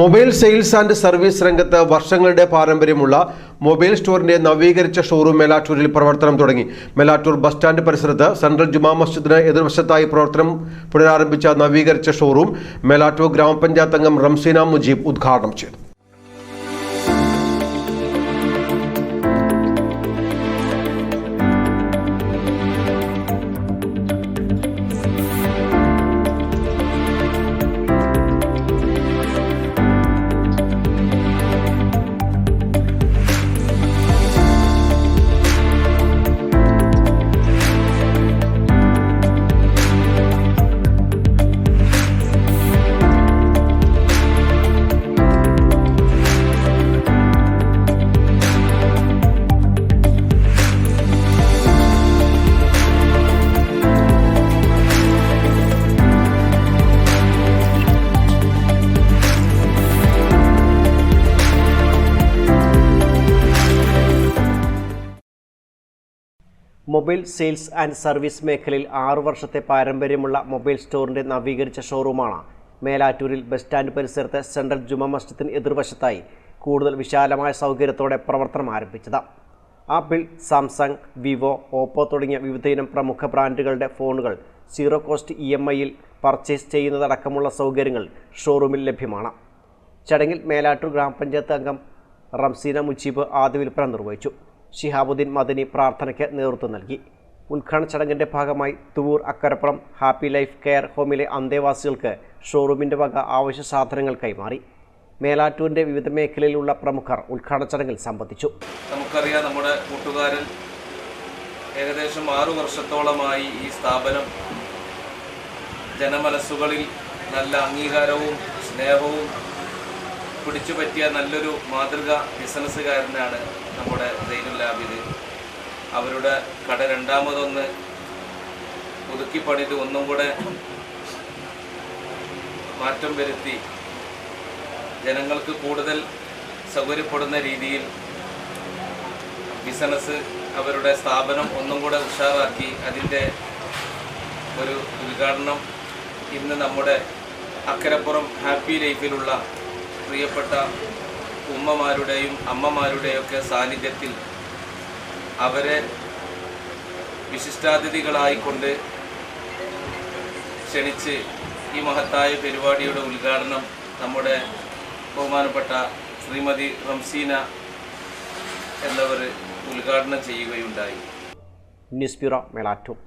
Mobile sales and service രംഗത്ത് വർഷങ്ങളുടെ പാരമ്പര്യമുള്ള മൊബൈൽ സ്റ്റോറിന്റെ നവീകരിച്ച ഷോറൂം മേലാറ്റൂരിൽ പ്രവർത്തനം തുടങ്ങി. മേലാറ്റൂർ ബസ് സ്റ്റാൻഡ് പരിസരത്ത് സെൻട്രൽ ജുമാ മസ്ജിദിന് എതിർവശത്തായി പ്രവർത്തനം പുനരാരംഭിച്ച നവീകരിച്ച ഷോറൂം മേലാറ്റൂർ ഗ്രാമപഞ്ചായത്ത് അംഗം റംസീന മുജീബ് ഉദ്ഘാടനം ചെയ്തു. മൊബൈൽ സെയിൽസ് ആൻഡ് സർവീസ് മേഖലയിൽ 6 വർഷത്തെ പാരമ്പര്യമുള്ള മൊബൈൽ സ്റ്റോറിന്റെ നവീകരിച്ച ഷോറൂമാണ് മേലാറ്റൂരിൽ ബസ് സ്റ്റാൻഡ് പരിസരത്ത് സെൻട്രൽ ജുമാ മസ്ജിദിന് എതിർവശത്തായി കൂടുതൽ വിശാലമായ സൗകര്യത്തോടെ പ്രവർത്തനം ആരംഭിച്ചത്. ആപ്പിൾ, സാംസങ്, വിവോ, ഓപ്പോ തുടങ്ങിയ വിവിധയിനം പ്രമുഖ ബ്രാൻഡുകളുടെ ഫോണുകൾ സീറോ കോസ്റ്റ് EMI-യിൽ പർച്ചേസ് ചെയ്യുന്നതടക്കമുള്ള സൗകര്യങ്ങൾ ഷോറൂമിൽ ലഭ്യമാണ്. ചടങ്ങിൽ മേലാറ്റൂർ ഗ്രാമപഞ്ചായത്ത് അംഗം റംസീന മുജീബ് ആദ്യ വിൽപ്പന നിർവഹിച്ചു. ഷിഹാബുദ്ദീൻ മദനി പ്രാർത്ഥനയ്ക്ക് നേതൃത്വം നൽകി. ഉദ്ഘാടന ചടങ്ങിന്റെ ഭാഗമായി Thuvvur Akkarappuram happy life care ഹോമിലെ അന്തേവാസികൾക്ക് ഷോറൂമിന്റെ വക ആവശ്യ സാധനങ്ങൾ കൈമാറി. മേലാറ്റൂരിന്റെ വിവിധ മേഖലയിലുള്ള പ്രമുഖർ ഉദ്ഘാടന ചടങ്ങിൽ സംബന്ധിച്ചു. നമുക്കറിയാം, നമ്മുടെ കൂട്ടുകാരൻ ഏകദേശം 6 വർഷത്തോളമായി ഈ സ്ഥാപനം ജനമനസ്സുകളിൽ നല്ല അംഗീകാരവും സ്നേഹവും പിടിച്ചു പറ്റിയ നല്ലൊരു മാതൃക ബിസിനസ്സുകാരനാണ് നമ്മുടെ സൈനുൽ ആബിദ്. അവരുടെ കട രണ്ടാമതൊന്ന് പുതുക്കി പണിത് ഒന്നും കൂടെ മാറ്റം വരുത്തി ജനങ്ങൾക്ക് കൂടുതൽ സൗകര്യപ്പെടുന്ന രീതിയിൽ ബിസിനസ് അവരുടെ സ്ഥാപനം ഒന്നും കൂടെ ഉഷാറാക്കി അതിൻ്റെ ഒരു ഉദ്ഘാടനം ഇന്ന് നമ്മുടെ അക്കരപ്പുറം ഹാപ്പി ലൈഫിലുള്ള പ്രിയപ്പെട്ട ഉമ്മമാരുടെയും അമ്മമാരുടെയൊക്കെ സാന്നിധ്യത്തിൽ അവരെ വിശിഷ്ടാതിഥികളായിക്കൊണ്ട് ക്ഷണിച്ച് ഈ മഹത്തായ പരിപാടിയുടെ ഉദ്ഘാടനം നമ്മുടെ ബഹുമാനപ്പെട്ട ശ്രീമതി റംസീന എന്നവർ ഉദ്ഘാടനം ചെയ്യുകയുണ്ടായി. News bureau, Melattur.